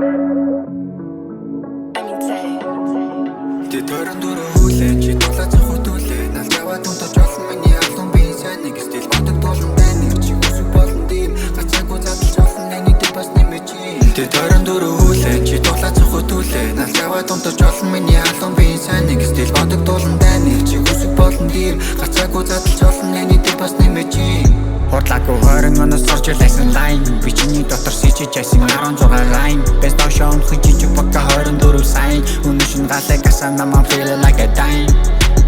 Тэ төрөн дөрөв хүлээ чи тулаа цах хөтүүлээ нас яваад унтаж олон миний алуун би сайн нэг стил бодог дуулан байна чи хүсэх болон дим гацаагүй задлж олон нэг бас нэмэж Тэ төрөн дөрөв хүлээ чи тулаа цах хөтүүлээ нас яваад унтаж олон миний алуун би сайн нэг стил бодог дуулан байна чи хүсэх болон дим гацаагүй задлж олон нэг бас нэмэж Хордлаагүй 20 оноос орж ирсэн лайн би чиний дотор сичиж яйсан 16 лайн best of show хичиж бака 24 сайн өнөшин галаг асан намаа feel like a dime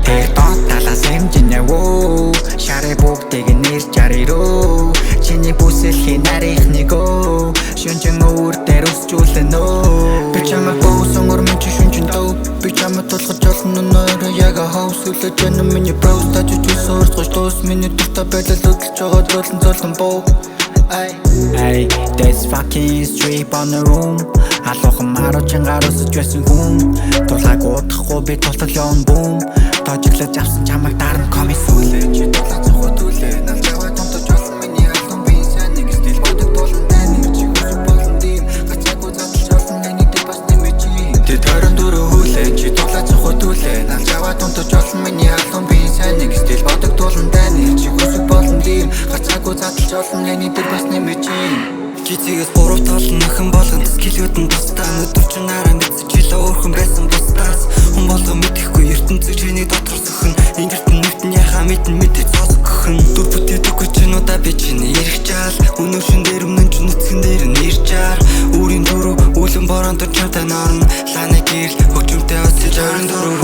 тэр тоталаас хэмжинэ воо шарэ бүгдийг нэр жарироо чиний бүсэлхийн нарийнхныг өө шүнжин өөр дээр өсчүүлэн өө би чамаа буусан ормон чи шүнжин дөө би чамаа тулгаж олон өнөөрөө яг хаус үлээж байна миний bros тажиж уусгаж дуус миний дуртай байлал хөдөлж байгаа золон боо Ay, that's fucking straight on the room Алуухан маруuчин гаруусж байсан хүн Тулааг удахгүй би тултал явна boom Тожиглож авсан чамайг дарна комис Хүлээ чи тулаа цах хөтүүлээ нас яваад унтаж олон миний алуун би сайн нэг стил бодог дуулан байна чи хүсэх болон дим гацаагүй задлж олон нэг бас нэмэж Тэ төрөн дөрөв хүлээ чи тулаа цах хөтүүлээ нас яваад унтаж олон миний алуун би сайн нэг стил бодог дуулан байна чи хүсэх болон дим гацаагүй задлж олон нэг бас нэмэж Гизигээс гурав толон охин болгон скилүүд нь тусдаа өдөржин араа мэдсэж хилээ өөрхөн байсан бусдаас хүн болго мэдэхгүй ертөнцөг чиний дотор сөхөн ингэрт нь нүтэн яхаа мэдэн мэдээ цосох гөхөн дүр бүтээдэггүй чинуудаа би чиний ирэх жаал өнөөшин дээр өмнө ч нүцгэн дээр нэрчаар өөрийн дөрөв үлэн бороонд чамтай норн ланы гэрл хөгжмөнтэй осож 24